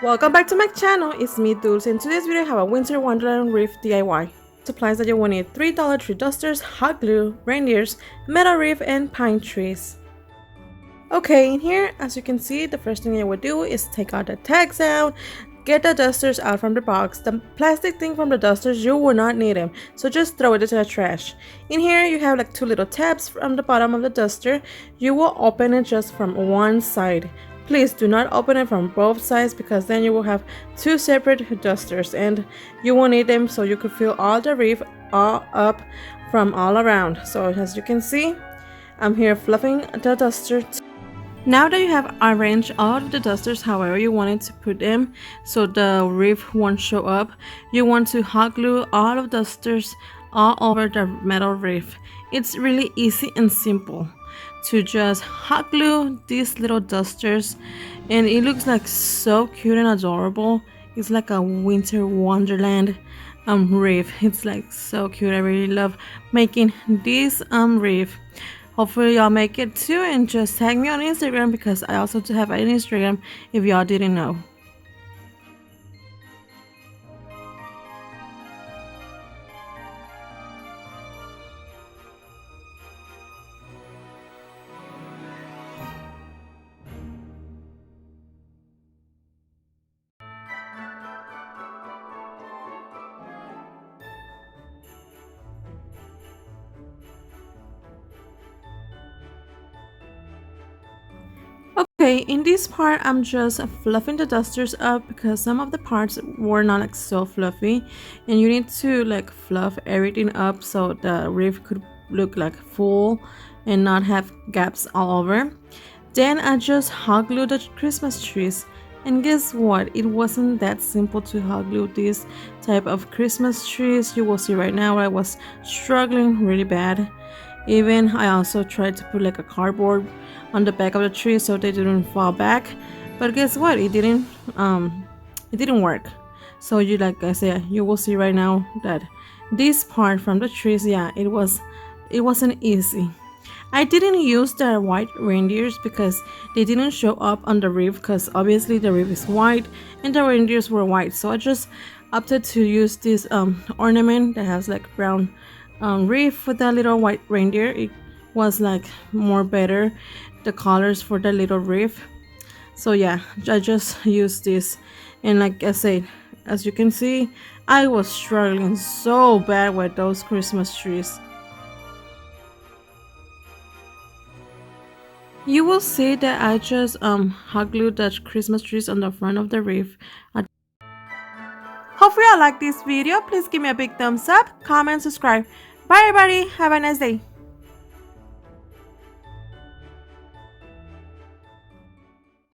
Welcome back to my channel, it's me Dulce. In today's video I have a Winter Wonderland Wreath DIY. Supplies that you will need: $3 tree dusters, hot glue, reindeers, metal wreath, and pine trees. Okay, in here, as you can see, the first thing I would do is take out the tags out, get the dusters out from the box. The plastic thing from the dusters, you will not need them, so just throw it into the trash. In here, you have like two little tabs from the bottom of the duster. You will open it just from one side. Please do not open it from both sides because then you will have two separate dusters and you will need them so you could fill all the wreath all up from all around. So as you can see, I'm here fluffing the duster. Now that you have arranged all of the dusters however you wanted to put them so the wreath won't show up, you want to hot glue all of the dusters all over the metal wreath. It's really easy and simple to just hot glue these little dusters, and it looks like so cute and adorable. It's like a winter wonderland wreath. It's like so cute. I really love making this wreath. Hopefully y'all make it too, and just tag me on Instagram because I also have an Instagram if y'all didn't know. Okay, in this part I'm just fluffing the dusters up because some of the parts were not like so fluffy, and you need to like fluff everything up so the wreath could look like full and not have gaps all over. Then I just hot glued the Christmas trees, and guess what, it wasn't that simple to hot glue this type of Christmas trees. You will see right now I was struggling really bad. Even I also tried to put like a cardboard on the back of the tree so they didn't fall back, but guess what, it didn't work. So you, like I said, you will see right now that this part from the trees, yeah, it wasn't easy. I didn't use the white reindeers because they didn't show up on the wreath, because obviously the wreath is white and the reindeers were white, so I just opted to use this ornament that has like brown wreath with that little white reindeer. It was like more better, the colors for the little wreath. So yeah, I just used this, and like I said, as you can see, I was struggling so bad with those Christmas trees. You will see that I just hot glued the Christmas trees on the front of the wreath. Hopefully you like this video. Please give me a big thumbs up, comment, subscribe. Bye everybody, have a nice day.